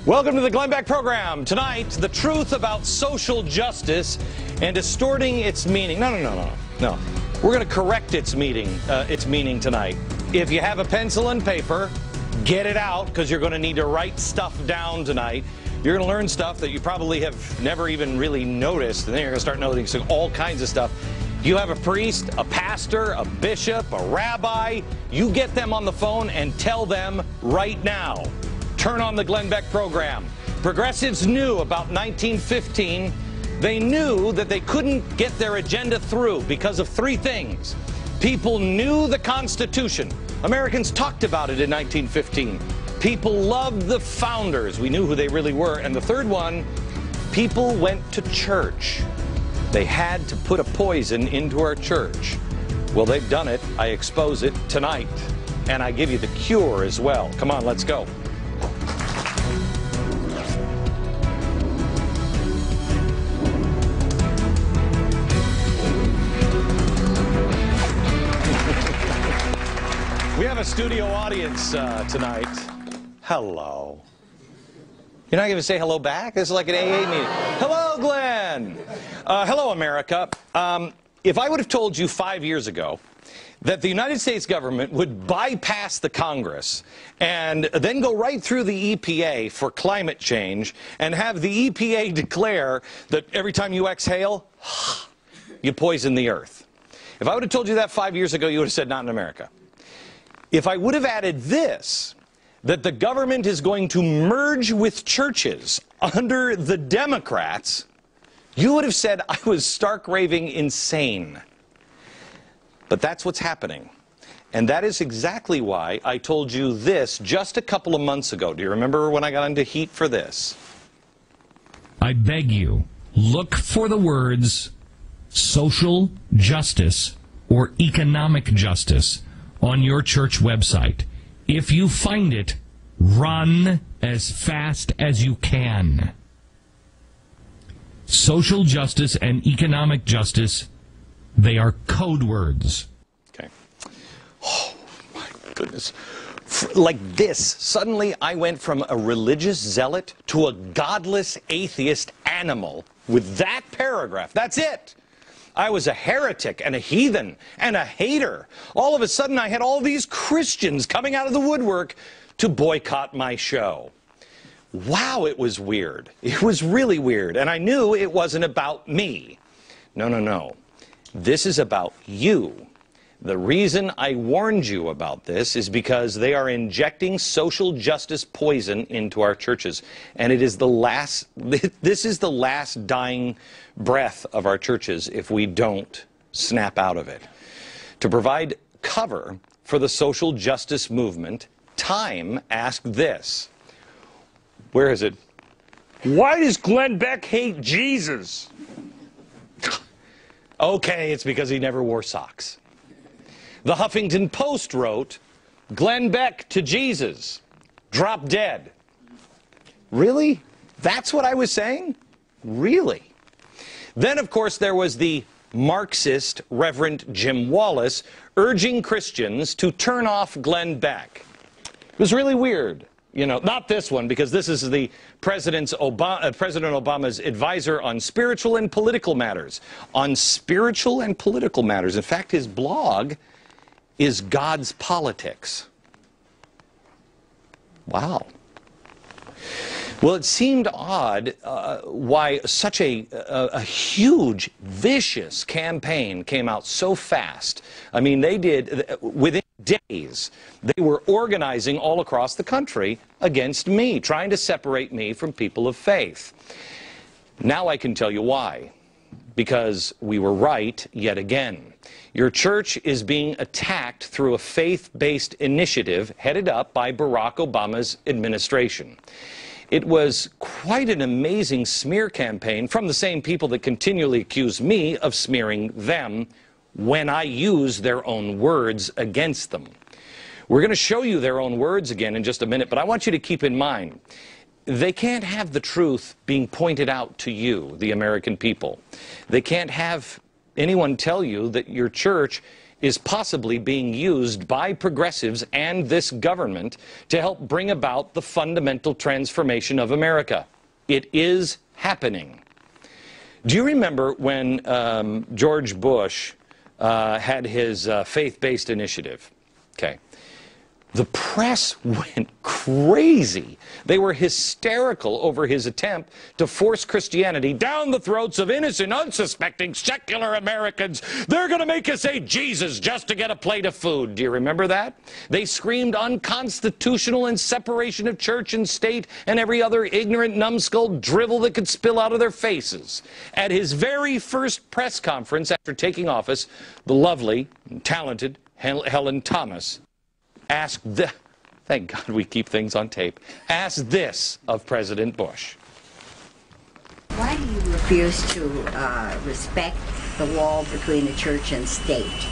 Welcome to the Glenn Beck program. Tonight, the truth about social justice and distorting its meaning. No. We're going to correct its meaning tonight. If you have a pencil and paper, get it out, because you're going to need to write stuff down tonight. You're going to learn stuff that you probably have never even really noticed, and then you're going to start noticing all kinds of stuff. You have a priest, a pastor, a bishop, a rabbi. You get them on the phone and tell them right now. Turn on the Glenn Beck program. Progressives knew about 1915. They knew that they couldn't get their agenda through because of three things. People knew the Constitution. Americans talked about it in 1915. People loved the founders. We knew who they really were. And the third one, people went to church. They had to put a poison into our church. Well, they've done it. I expose it tonight. And I give you the cure as well. Come on, let's go. We have a studio audience tonight. Hello. You're not going to say hello back? This is like an AA meeting. Hello, Glenn. Hello, America. If I would have told you 5 years ago that the United States government would bypass the Congress and then go right through the EPA for climate change and have the EPA declare that every time you exhale, you poison the earth. If I would have told you that 5 years ago, you would have said, not in America. If I would have added this, that the government is going to merge with churches under the Democrats, you would have said I was stark raving insane. But that's what's happening. And that is exactly why I told you this just a couple of months ago. Do you remember when I got into heat for this? I beg you, look for the words social justice or economic justice on your church website. If you find it, run as fast as you can. Social justice and economic justice, they are code words. Okay. Oh, my goodness. Like this, suddenly I went from a religious zealot to a godless atheist animal with that paragraph. That's it. I was a heretic and a heathen and a hater. All of a sudden, I had all these Christians coming out of the woodwork to boycott my show. Wow, it was weird. It was really weird. And I knew it wasn't about me. No. This is about you. The reason I warned you about this is because they are injecting social justice poison into our churches. And it is this is the last dying breath of our churches if we don't snap out of it. To provide cover for the social justice movement, Time asked this. Where is it? Why does Glenn Beck hate Jesus? Okay, it's because he never wore socks. The Huffington Post wrote, Glenn Beck to Jesus, drop dead. Really? That's what I was saying? Really? Then, of course, there was the Marxist Reverend Jim Wallace urging Christians to turn off Glenn Beck. It was really weird. You know, not this one, because this is the President Obama's advisor on spiritual and political matters. On spiritual and political matters. In fact, his blog is God's Politics. Wow. Well, it seemed odd why such a huge, vicious campaign came out so fast. I mean, they did, within days, they were organizing all across the country against me, trying to separate me from people of faith. Now I can tell you why. Because we were right yet again. Your church is being attacked through a faith-based initiative headed up by Barack Obama's administration. It was quite an amazing smear campaign from the same people that continually accuse me of smearing them when I use their own words against them. We're going to show you their own words again in just a minute, but I want you to keep in mind, they can't have the truth being pointed out to you, the American people. They can't have anyone tell you that your church is possibly being used by progressives and this government to help bring about the fundamental transformation of America. It is happening. Do you remember when George Bush had his faith-based initiative? Okay. The press went crazy. They were hysterical over his attempt to force Christianity down the throats of innocent, unsuspecting, secular Americans. They're going to make us say Jesus just to get a plate of food. Do you remember that? They screamed unconstitutional and separation of church and state and every other ignorant, numbskull drivel that could spill out of their faces. At his very first press conference after taking office, the lovely, talented Helen Thomas asked thank God we keep things on tape, asked this of President Bush. Why do you refuse to respect the wall between the church and state?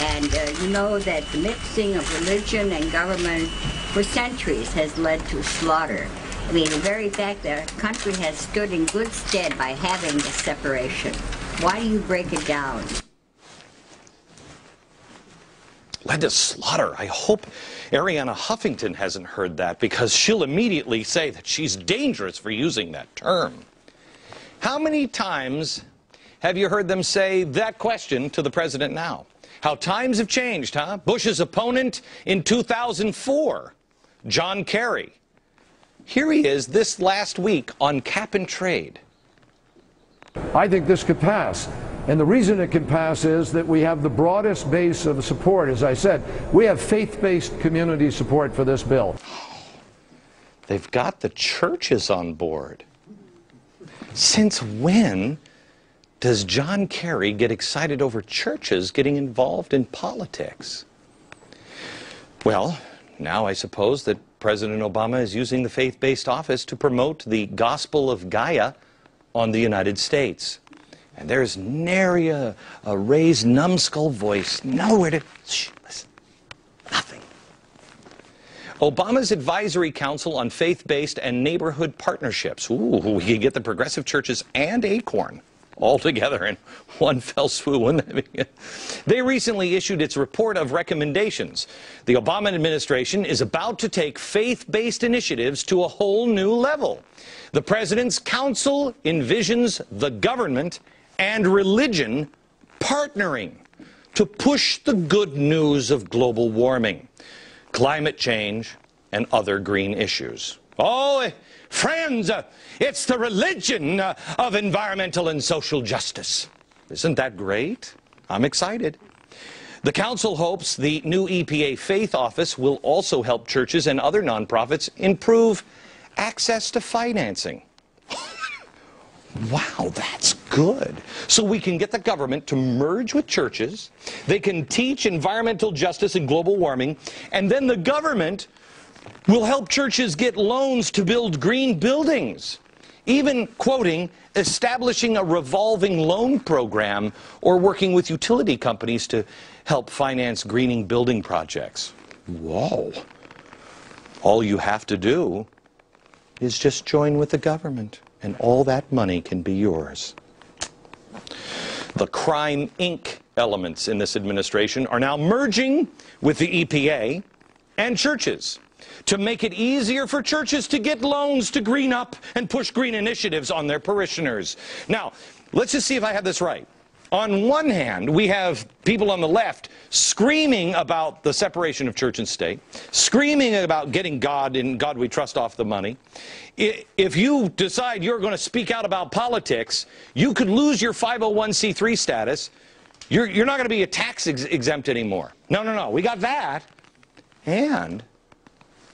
And you know that the mixing of religion and government for centuries has led to slaughter. I mean, the very fact that our country has stood in good stead by having this separation. Why do you break it down? Led to slaughter. I hope Arianna Huffington hasn't heard that, because she'll immediately say that she's dangerous for using that term. How many times have you heard them say that question to the president now? How times have changed, huh? Bush's opponent in 2004, John Kerry. Here he is this last week on Cap and Trade. I think this could pass. And the reason it can pass is that we have the broadest base of support. As I said, we have faith-based community support for this bill. They've got the churches on board. Since when does John Kerry get excited over churches getting involved in politics? Well, now I suppose that President Obama is using the faith-based office to promote the gospel of Gaia on the United States. And there's nary a raised numbskull voice, nowhere to, shh, listen, nothing. Obama's Advisory Council on Faith-Based and Neighborhood Partnerships. Ooh, we could get the progressive churches and Acorn all together in one fell swoop, wouldn't that be? They recently issued its report of recommendations. The Obama administration is about to take faith-based initiatives to a whole new level. The president's council envisions the government and religion partnering to push the good news of global warming, climate change, and other green issues. Oh, friends, it's the religion of environmental and social justice. Isn't that great? I'm excited. The council hopes the new EPA Faith Office will also help churches and other nonprofits improve access to financing. Wow, that's good. So we can get the government to merge with churches, they can teach environmental justice and global warming, and then the government will help churches get loans to build green buildings. Even, quoting, establishing a revolving loan program or working with utility companies to help finance greening building projects. Whoa. All you have to do is just join with the government, and all that money can be yours. The Crime Inc. elements in this administration are now merging with the EPA and churches to make it easier for churches to get loans to green up and push green initiatives on their parishioners. Now, let's just see if I have this right. On one hand, we have people on the left screaming about the separation of church and state, screaming about getting God in God we trust off the money. If you decide you're going to speak out about politics, you could lose your 501c3 status. You're not going to be a tax exempt anymore. No, we got that. And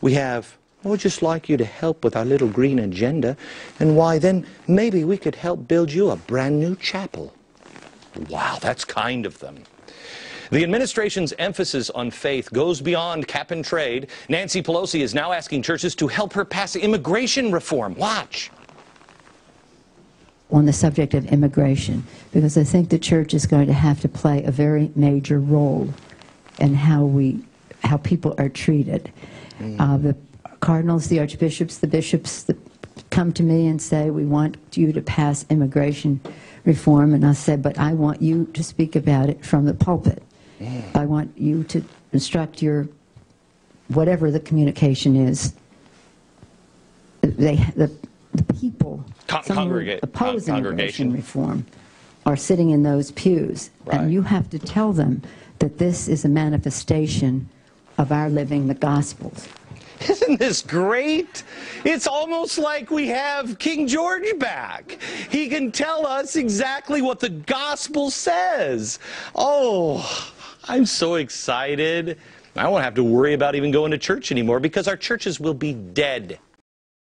we have, I would just like you to help with our little green agenda, and why then maybe we could help build you a brand new chapel. Wow, that's kind of them. The administration's emphasis on faith goes beyond cap and trade. Nancy Pelosi is now asking churches to help her pass immigration reform. Watch. On the subject of immigration, because I think the church is going to have to play a very major role in how people are treated. The cardinals, the archbishops, the bishops that come to me and say, we want you to pass immigration reform, and I said, but I want you to speak about it from the pulpit. I want you to instruct your, whatever the communication is, the people some who opposing abortion reform are sitting in those pews, and you have to tell them that this is a manifestation of our living the Gospels. Isn't this great? It's almost like we have King George back. He can tell us exactly what the gospel says. Oh, I'm so excited. I won't have to worry about even going to church anymore because our churches will be dead.